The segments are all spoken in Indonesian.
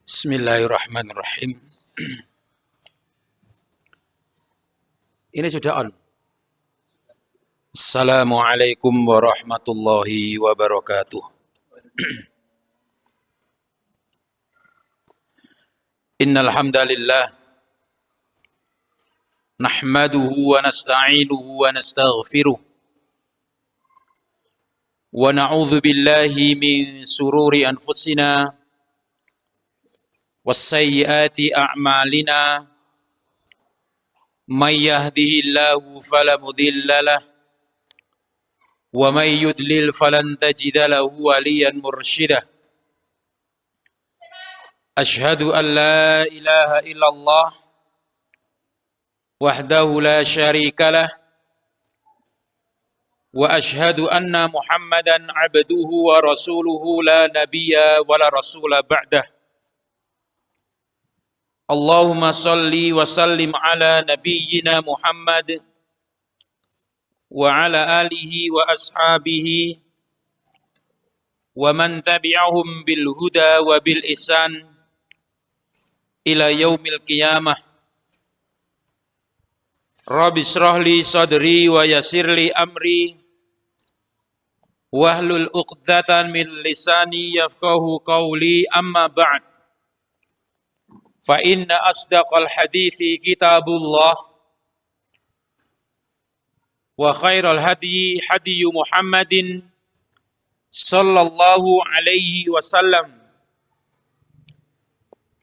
Bismillahirrahmanirrahim. Ini sudah on. Assalamualaikum warahmatullahi wabarakatuh. Innal hamdalillah nahmaduhu wa nasta'inuhu wa nastaghfiruh wa na'udzu billahi min sururi anfusina was-sayyiati a'malina. Man yahdihillahu fala mudilla lahu wa man yudlil falan tajida lahu waliyan mursyida. Asyhadu an la ilaha illallah wahdahu la syarika lah wa asyhadu anna Muhammadan abduhu wa rasuluhu la nabiyya wa la rasula ba'dah. Allahumma salli wa sallim ala nabiyyina Muhammad wa ala alihi wa ashabihi wa man tabi'ahum bil huda wa bil ihsan ila yaumil qiyamah. Rabbi shrah li sadri wa yassir li amri wahlul 'uqdatan min lisani yafqahu qawli, amma ba'd. Fa inna asdaqal hadithi kitabullah wa khairal hadyi hadyu Muhammadin sallallahu alaihi wasallam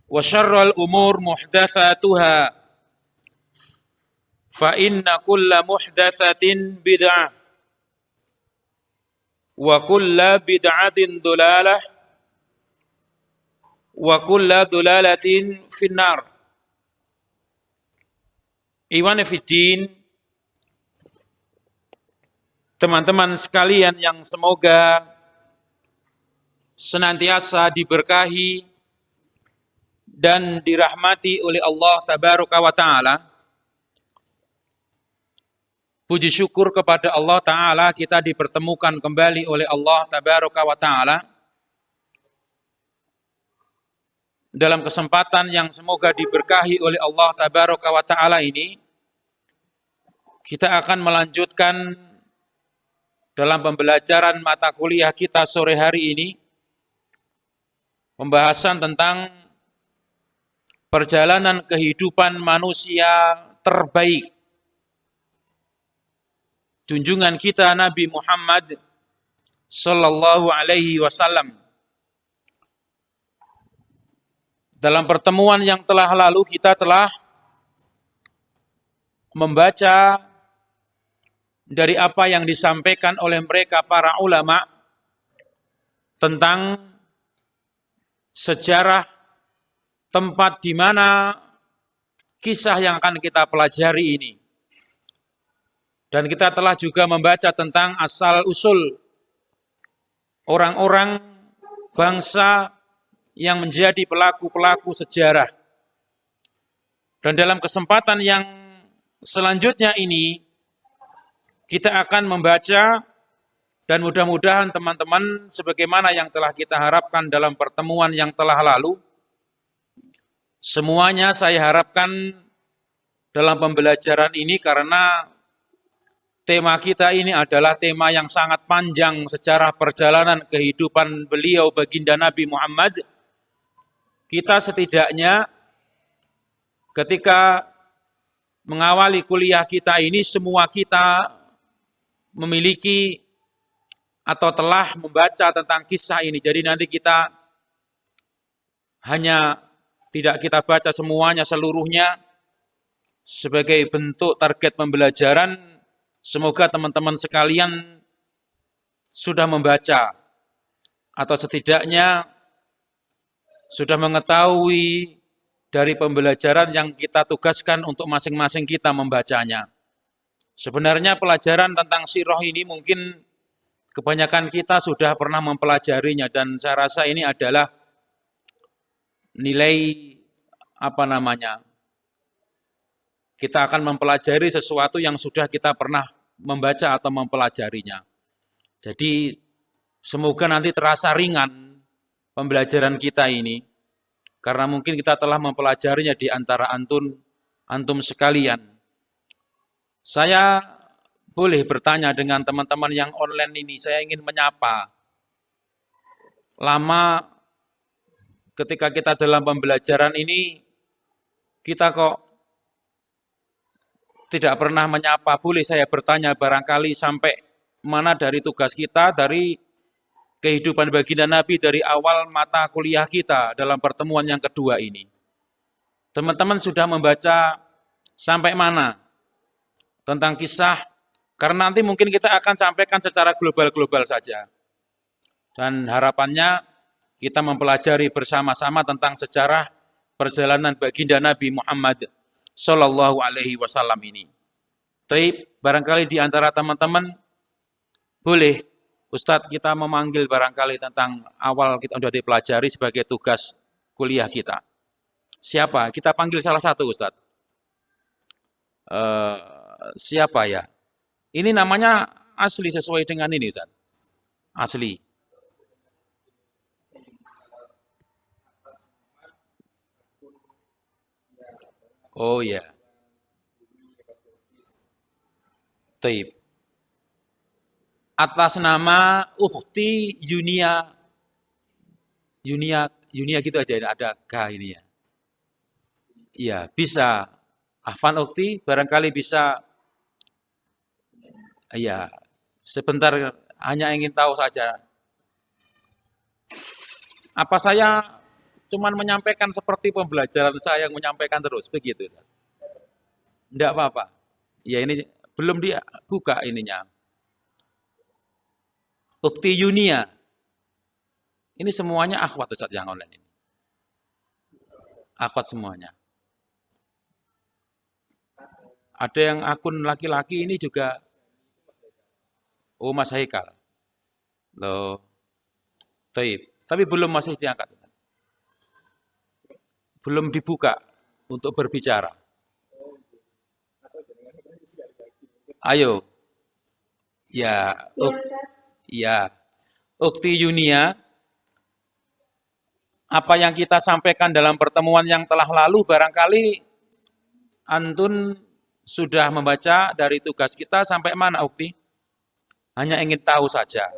wa syarral umur muhdatsatuha fa inna kulla muhdatsatin bid'ah wa kulla bid'atin dhalalah wa kulla dhalalatin finnar. Ikhwan fiddin, teman-teman sekalian yang semoga senantiasa diberkahi dan dirahmati oleh Allah Tabaraka wa Ta'ala. Puji syukur kepada Allah Ta'ala, kita dipertemukan kembali oleh Allah Tabaraka wa Ta'ala dalam kesempatan yang semoga diberkahi oleh Allah Tabaraka wa Ta'ala ini. Kita akan melanjutkan dalam pembelajaran mata kuliah kita sore hari ini, pembahasan tentang perjalanan kehidupan manusia terbaik, junjungan kita Nabi Muhammad sallallahu alaihi wasallam. Dalam pertemuan yang telah lalu kita telah membaca dari apa yang disampaikan oleh mereka para ulama tentang sejarah tempat di mana kisah yang akan kita pelajari ini. Dan kita telah juga membaca tentang asal-usul orang-orang bangsa yang menjadi pelaku-pelaku sejarah. Dan dalam kesempatan yang selanjutnya ini, kita akan membaca dan mudah-mudahan teman-teman sebagaimana yang telah kita harapkan dalam pertemuan yang telah lalu, semuanya saya harapkan dalam pembelajaran ini karena tema kita ini adalah tema yang sangat panjang sejarah perjalanan kehidupan beliau baginda Nabi Muhammad. Kita setidaknya ketika mengawali kuliah kita ini, semua kita memiliki atau telah membaca tentang kisah ini. Jadi nanti kita hanya tidak kita baca semuanya, seluruhnya sebagai bentuk target pembelajaran. Semoga teman-teman sekalian sudah membaca atau setidaknya sudah mengetahui dari pembelajaran yang kita tugaskan untuk masing-masing kita membacanya. Sebenarnya pelajaran tentang sirah ini mungkin kebanyakan kita sudah pernah mempelajarinya dan saya rasa ini adalah nilai kita akan mempelajari sesuatu yang sudah kita pernah membaca atau mempelajarinya. Jadi semoga nanti terasa ringan pembelajaran kita ini, karena mungkin kita telah mempelajarinya di antara antum sekalian. Saya boleh bertanya dengan teman-teman yang online ini, saya ingin menyapa. Lama ketika kita dalam pembelajaran ini, kita kok tidak pernah menyapa. Boleh saya bertanya barangkali sampai mana dari tugas kita, dari kehidupan baginda Nabi dari awal mata kuliah kita dalam pertemuan yang kedua ini. Teman-teman sudah membaca sampai mana tentang kisah, karena nanti mungkin kita akan sampaikan secara global-global saja. Dan harapannya kita mempelajari bersama-sama tentang sejarah perjalanan baginda Nabi Muhammad Sallallahu Alaihi Wasallam ini. Tapi barangkali di antara teman-teman boleh Ustadz kita memanggil barangkali tentang awal kita sudah dipelajari sebagai tugas kuliah kita. Siapa? Kita panggil salah satu Ustadz. Siapa ya? Ini namanya asli sesuai dengan ini Ustadz. Asli. Oh ya. Taib. Atas nama Ukhti Yunia gitu aja, ada K ini ya. Iya, bisa. Afan Ukhti barangkali bisa. Iya, sebentar hanya ingin tahu saja. Apa saya cuman menyampaikan seperti pembelajaran saya yang menyampaikan terus, begitu. Enggak apa-apa. Ya ini belum dia buka ininya. Ukhti Yunia. Ini semuanya akhwat Ustaz yang online ini. Akhwat semuanya. Ada yang akun laki-laki ini juga. Oh Mas Haikal. Loh. Taib. Tapi belum masih diangkat. Belum dibuka untuk berbicara. Ayo. Ya. Ya. Ukhti Yunia. Apa yang kita sampaikan dalam pertemuan yang telah lalu barangkali antun sudah membaca dari tugas kita sampai mana Ukhti? Hanya ingin tahu saja.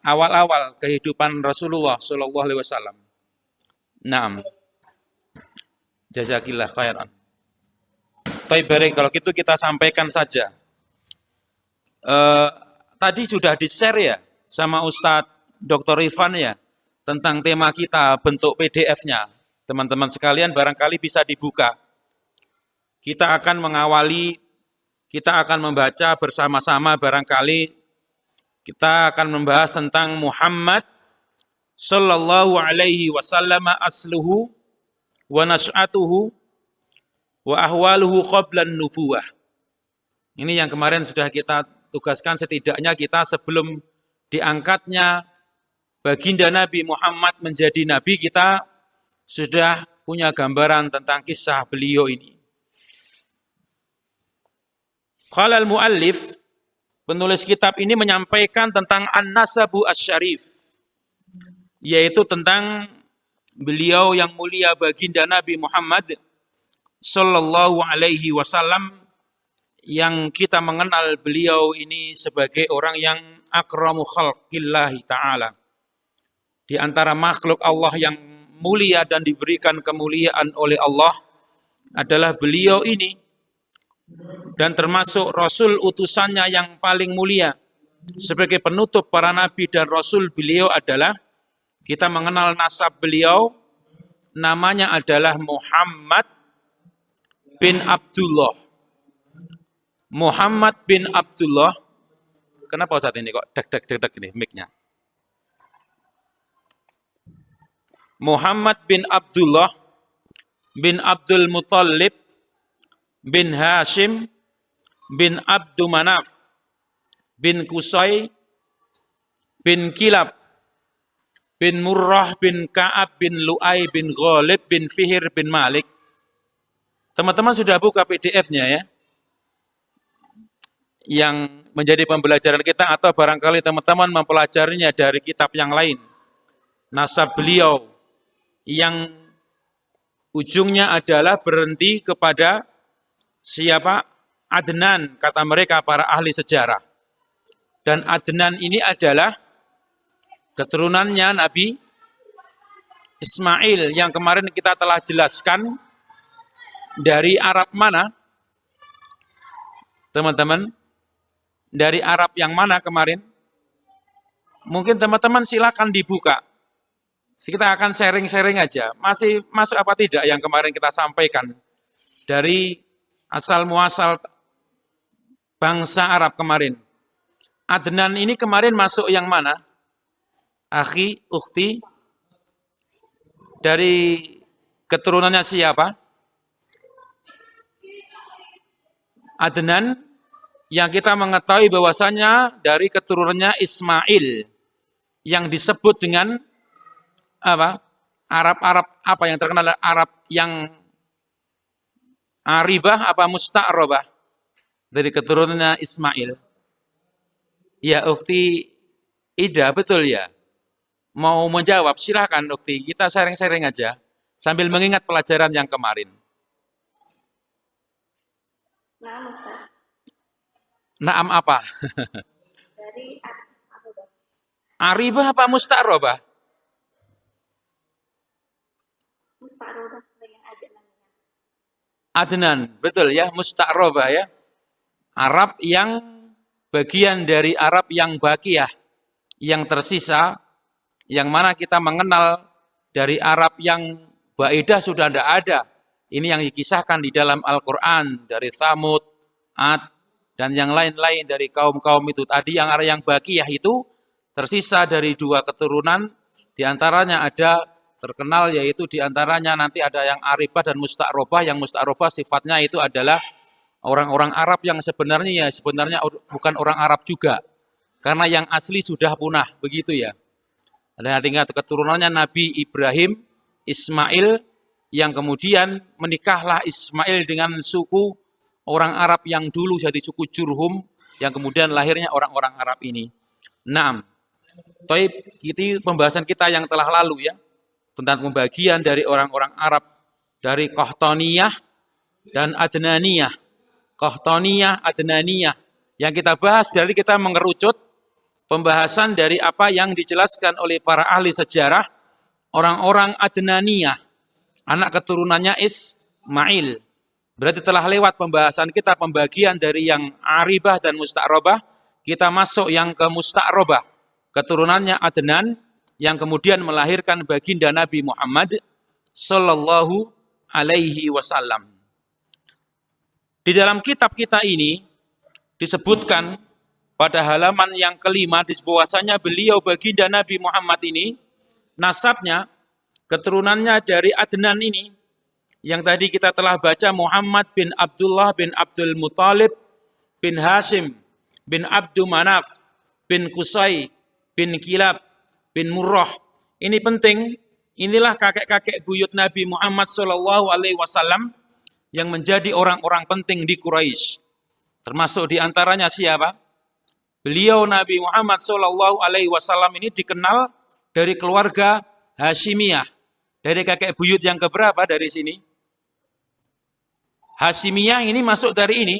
Awal-awal kehidupan Rasulullah Shallallahu Alaihi Wasallam. Naam. Jazakillah khairan. Baik, kalau gitu kita sampaikan saja. Tadi sudah di-share ya sama Ustadz Dr. Ivan ya tentang tema kita, bentuk PDF-nya. Teman-teman sekalian barangkali bisa dibuka. Kita akan mengawali, kita akan membaca bersama-sama barangkali kita akan membahas tentang Muhammad Sallallahu Alaihi Wasallam asluhu wa nas'atuhu wa ahwaluhu qablan nubuwah. Ini yang kemarin sudah kita tugaskan, setidaknya kita sebelum diangkatnya baginda Nabi Muhammad menjadi Nabi, kita sudah punya gambaran tentang kisah beliau ini. Qala al-muallif, penulis kitab ini menyampaikan tentang an-nasabu asy-syarif, yaitu tentang beliau yang mulia baginda Nabi Muhammad Sallallahu Alaihi Wasallam, yang kita mengenal beliau ini sebagai orang yang akramu khalqillahi ta'ala. Di antara makhluk Allah yang mulia dan diberikan kemuliaan oleh Allah adalah beliau ini. Dan termasuk Rasul utusannya yang paling mulia. Sebagai penutup para nabi dan Rasul, beliau adalah, kita mengenal nasab beliau, namanya adalah Muhammad bin Abdullah. Muhammad bin Abdullah. Kenapa saat ini kok deg-deg ini mic-nya? Muhammad bin Abdullah bin Abdul Muttalib bin Hashim bin Abdu Manaf bin Qusay bin Kilab bin Murrah bin Ka'ab bin Lu'ay bin Ghalib bin Fihir bin Malik. Teman-teman sudah buka PDF-nya ya? yang menjadi pembelajaran kita, atau barangkali teman-teman mempelajarinya dari kitab yang lain. Nasab beliau yang ujungnya adalah berhenti kepada siapa? Adnan, kata mereka para ahli sejarah. Dan Adnan ini adalah keturunannya Nabi Ismail yang kemarin kita telah jelaskan. Dari Arab mana? Teman-teman, dari Arab yang mana kemarin? Mungkin teman-teman silakan dibuka. Kita akan sharing-sharing aja. Masih masuk apa tidak yang kemarin kita sampaikan? Dari asal muasal bangsa Arab kemarin. Adnan ini kemarin masuk yang mana? Akhi, ukhti, dari keturunannya siapa? Adnan yang kita mengetahui bahwasanya dari keturunannya Ismail yang disebut dengan apa? Arab-Arab apa yang terkenal? Arab yang aribah apa musta'robah? Dari keturunannya Ismail. Ya, ukhti Ida, betul ya? Mau menjawab, silakan ukhti. Kita sharing-sharing aja sambil mengingat pelajaran yang kemarin. Naam Ustaz. Naam apa? Dari apa? Aribah apa musta'robah? Musta'robah yang ada namanya. Adnan, betul ya, musta'robah ya. Arab yang bagian dari Arab yang baqiyah, yang tersisa, yang mana kita mengenal dari Arab yang baidah sudah tidak ada. Ini yang dikisahkan di dalam Al-Quran dari Tsamud, Ad, dan yang lain-lain dari kaum-kaum itu. Tadi yang Arab yang baqiyah itu tersisa dari dua keturunan, di antaranya ada terkenal yaitu di antaranya nanti ada yang aribah dan musta'robah. Yang musta'robah sifatnya itu adalah orang-orang Arab yang sebenarnya bukan orang Arab juga. Karena yang asli sudah punah, begitu ya. Ada tinggal keturunannya Nabi Ibrahim, Ismail, yang kemudian menikahlah Ismail dengan suku orang Arab yang dulu jadi suku Jurhum, yang kemudian lahirnya orang-orang Arab ini. Naam. Taib, itu pembahasan kita yang telah lalu ya, tentang pembagian dari orang-orang Arab dari Qahtaniyah dan Adnaniyah. Qahtaniyah, Adnaniyah. Yang kita bahas dari kita mengerucut pembahasan dari apa yang dijelaskan oleh para ahli sejarah orang-orang Adnaniyah, anak keturunannya Ismail. Berarti telah lewat pembahasan kita pembagian dari yang aribah dan musta'robah, kita masuk yang ke musta'robah, keturunannya Adnan yang kemudian melahirkan baginda Nabi Muhammad sallallahu alaihi wasallam. Di dalam kitab kita ini disebutkan pada halaman yang kelima bahwasanya beliau baginda Nabi Muhammad ini nasabnya, keturunannya dari Adnan ini yang tadi kita telah baca, Muhammad bin Abdullah bin Abdul Muthalib bin Hashim bin Abdu Manaf bin Qusay bin Kilab bin Murrah. Ini penting, inilah kakek-kakek buyut Nabi Muhammad sallallahu alaihi wasallam yang menjadi orang-orang penting di Quraisy. Termasuk di antaranya siapa? Beliau Nabi Muhammad sallallahu alaihi wasallam ini dikenal dari keluarga Hashimiyah. Dari kakek buyut yang keberapa dari sini? Hashimiyah ini masuk dari ini,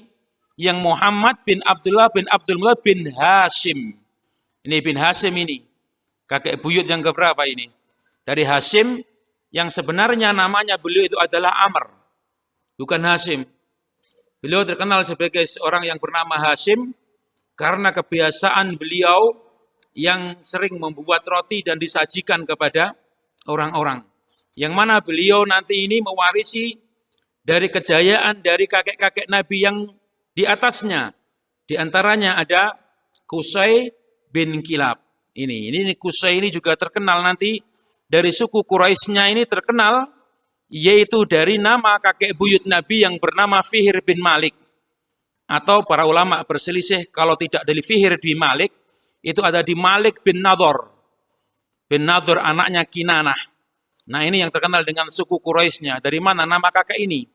yang Muhammad bin Abdullah bin Abdul Muthalib bin Hashim. Ini bin Hashim ini. Kakek buyut yang keberapa ini? Dari Hashim yang sebenarnya namanya beliau itu adalah Amr. Bukan Hashim. Beliau terkenal sebagai seorang yang bernama Hashim karena kebiasaan beliau yang sering membuat roti dan disajikan kepada orang-orang. Yang mana beliau nanti ini mewarisi dari kejayaan dari kakek-kakek Nabi yang di atasnya. Di antaranya ada Qusay bin Kilab. Ini Qusay ini juga terkenal nanti dari suku Quraisynya ini terkenal, yaitu dari nama kakek buyut Nabi yang bernama Fihr bin Malik. Atau para ulama berselisih kalau tidak dari Fihr bin Malik, itu ada di Malik bin Nadhr. Bin Nadhr anaknya Kinanah. Nah ini yang terkenal dengan suku Quraisynya. Dari mana nama kakek ini?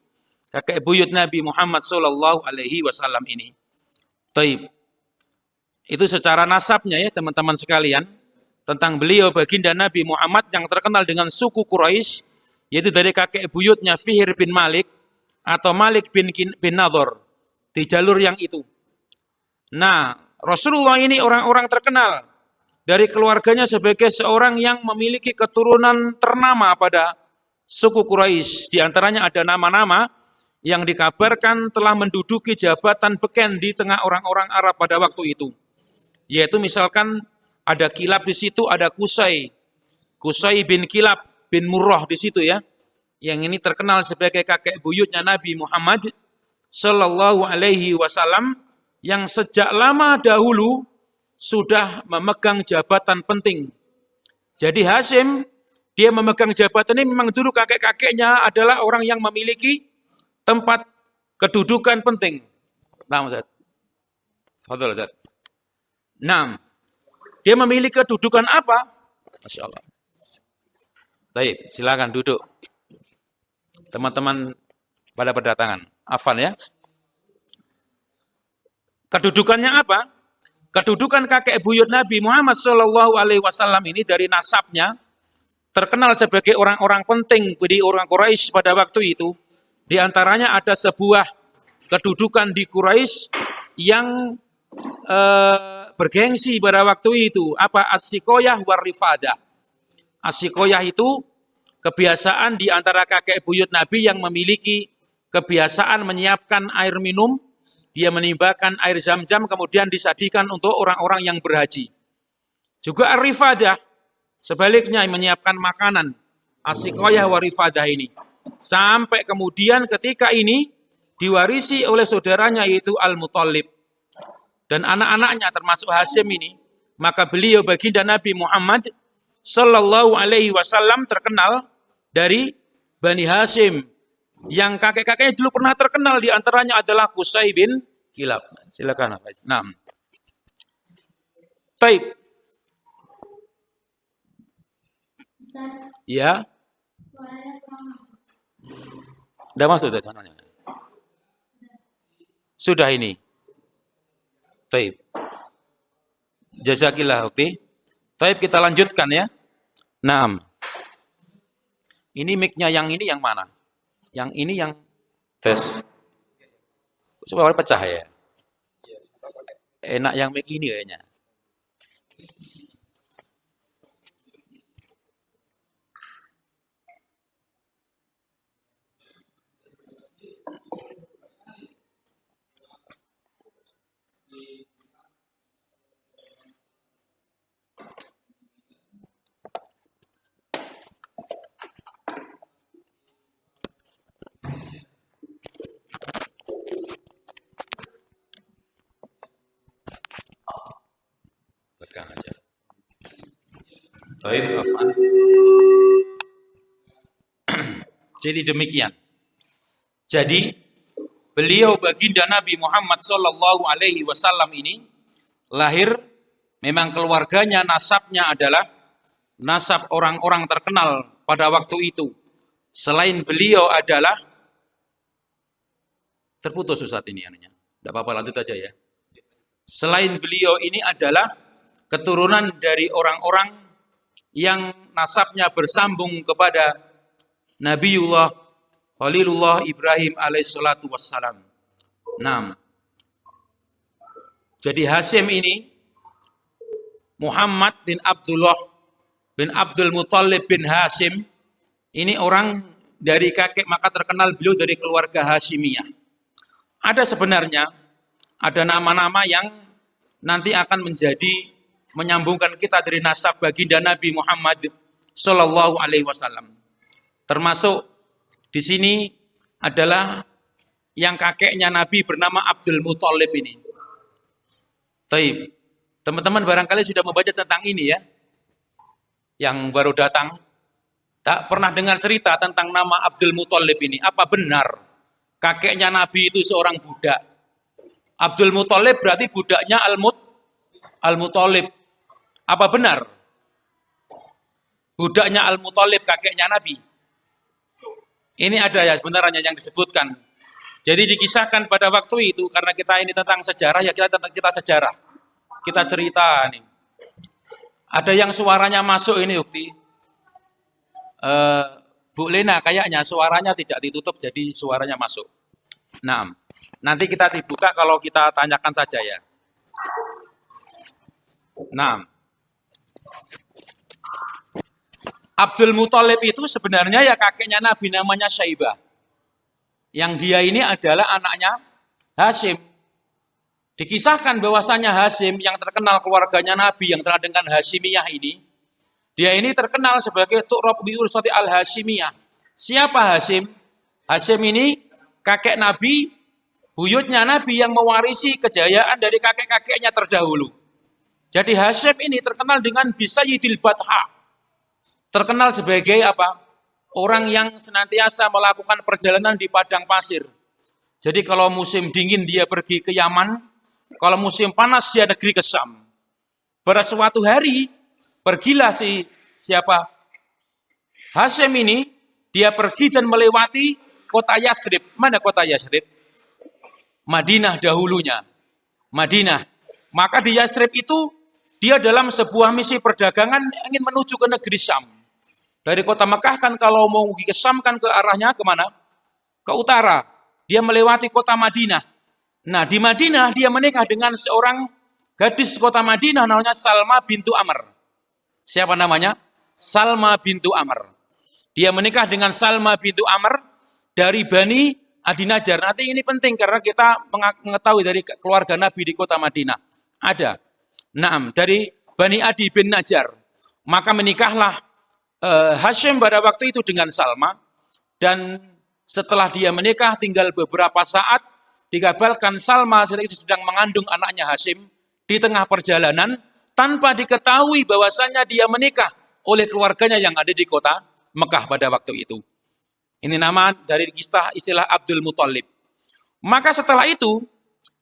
Kakek buyut Nabi Muhammad sallallahu alaihi wasallam ini. Taib. Itu secara nasabnya ya teman-teman sekalian. Tentang beliau baginda Nabi Muhammad yang terkenal dengan suku Quraisy, yaitu dari kakek buyutnya Fihr bin Malik atau Malik bin Nadhr, di jalur yang itu. Nah, Rasulullah ini orang-orang terkenal dari keluarganya sebagai seorang yang memiliki keturunan ternama pada suku Quraisy. Di antaranya ada nama-nama yang dikabarkan telah menduduki jabatan beken di tengah orang-orang Arab pada waktu itu. Yaitu misalkan ada Kilab di situ, ada Kusai bin Kilab bin Murrah di situ ya. Yang ini terkenal sebagai kakek buyutnya Nabi Muhammad Sallallahu Alaihi Wasallam yang sejak lama dahulu sudah memegang jabatan penting. Jadi Hashim, dia memegang jabatan ini memang dulu kakek-kakeknya adalah orang yang memiliki tempat kedudukan penting. Nah, Ustaz. Fadhol, Ustaz. Nah, dia memiliki kedudukan apa? Masya Allah. Baik, silakan duduk. Teman-teman pada berdatangan. Hafal ya. Kedudukannya apa? Kedudukan kakek buyut Nabi Muhammad Shallallahu Alaihi Wasallam ini dari nasabnya terkenal sebagai orang-orang penting di orang Quraisy pada waktu itu. Di antaranya ada sebuah kedudukan di Quraisy yang bergengsi pada waktu itu. Apa? As-sikoyah warifadah. As-sikoyah itu kebiasaan di antara kakek buyut Nabi yang memiliki kebiasaan menyiapkan air minum. Dia menimbakan air zam-zam kemudian disajikan untuk orang-orang yang berhaji. Juga ar-rifadah, sebaliknya menyiapkan makanan. As-sikoyah warifadah ini. Sampai kemudian ketika ini diwarisi oleh saudaranya yaitu Al-Muttalib. Dan anak-anaknya termasuk Hashim ini, maka beliau baginda Nabi Muhammad Sallallahu Alaihi Wasallam terkenal dari Bani Hashim, yang kakek-kakeknya dulu pernah terkenal, di antaranya adalah Kusai bin Kilab. Silakan. Nah. Taib. Ya. Sudah masuk dari sana. Sudah ini. Taib. Jazakillah ukti. Taib, kita lanjutkan ya. Nah. Ini mic-nya yang ini yang mana? Yang ini yang tes. Coba pecah ya. Enak yang mic ini kayaknya. Pegang aja. Baik, afan. Jadi demikian. Jadi beliau baginda Nabi Muhammad Sallallahu Alaihi Wasallam ini lahir, memang keluarganya nasabnya adalah nasab orang-orang terkenal pada waktu itu. Selain beliau adalah terputus Ustaz ini anunya. Tidak apa-apa, lanjut aja ya. Selain beliau ini adalah keturunan dari orang-orang yang nasabnya bersambung kepada Nabiullah Khalilullah Ibrahim alaihissalatu wassalam. Nah, jadi Hashim ini Muhammad bin Abdullah bin Abdul Muttalib bin Hashim, ini orang dari kakek, maka terkenal beliau dari keluarga Hashimiyah. Ada sebenarnya ada nama-nama yang nanti akan menjadi menyambungkan kita dari nasab baginda Nabi Muhammad Sallallahu Alaihi Wasallam. Termasuk di sini adalah yang kakeknya Nabi bernama Abdul Muttalib ini. Taib. Teman-teman barangkali sudah membaca tentang ini ya. Yang baru datang tak pernah dengar cerita tentang nama Abdul Muttalib ini. Apa benar kakeknya Nabi itu seorang budak? Abdul Muttalib berarti budaknya Al-Muttalib. Apa benar budaknya Al-Muttalib kakeknya Nabi? Ini ada ya sebenarnya yang disebutkan Jadi dikisahkan pada waktu itu, karena kita ini tentang sejarah, ya kita tentang kita sejarah. Kita cerita nih. Ada yang suaranya masuk ini, Ukti. Bu Lena kayaknya suaranya tidak ditutup, jadi suaranya masuk. Nah, nanti kita dibuka kalau kita tanyakan saja ya. Nah, Abdul Muthalib itu sebenarnya ya kakeknya Nabi, namanya Syaibah. Yang dia ini adalah anaknya Hashim. Dikisahkan bahwasanya Hashim yang terkenal keluarganya Nabi yang terkenal dengan Hashimiyah ini, dia ini terkenal sebagai Tu'rab bi Ursati al-Hashimiyah. Siapa Hashim? Hashim ini kakek Nabi, buyutnya Nabi yang mewarisi kejayaan dari kakek-kakeknya terdahulu. Jadi Hashim ini terkenal dengan Bisayyidil Batha. Terkenal sebagai apa? Orang yang senantiasa melakukan perjalanan di padang pasir. Jadi kalau musim dingin dia pergi ke Yaman, kalau musim panas dia negeri ke Syam. Pada suatu hari, pergilah siapa? Hashim ini, dia pergi dan melewati kota Yathrib. Mana kota Yathrib? Madinah dahulunya. Madinah. Maka di Yathrib itu, dia dalam sebuah misi perdagangan ingin menuju ke negeri Syam. Dari kota Mekah kan kalau mau pergi ke Syam kan ke arahnya kemana? Ke utara. Dia melewati kota Madinah. Nah di Madinah dia menikah dengan seorang gadis kota Madinah namanya Salma bintu Amr. Siapa namanya? Salma bintu Amr. Dia menikah dengan Salma bintu Amr dari Bani Adi Najjar. Nanti ini penting karena kita mengetahui dari keluarga Nabi di kota Madinah. Ada. Naam, dari Bani Adi bin Najjar. Maka menikahlah Hashim pada waktu itu dengan Salma, dan setelah dia menikah tinggal beberapa saat dikabarkan Salma itu sedang mengandung anaknya Hashim di tengah perjalanan tanpa diketahui bahwasanya dia menikah oleh keluarganya yang ada di kota Mekah pada waktu itu. Ini nama dari kisah istilah Abdul Muthalib. Maka setelah itu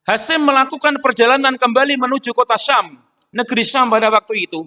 Hashim melakukan perjalanan kembali menuju kota Syam, negeri Syam pada waktu itu.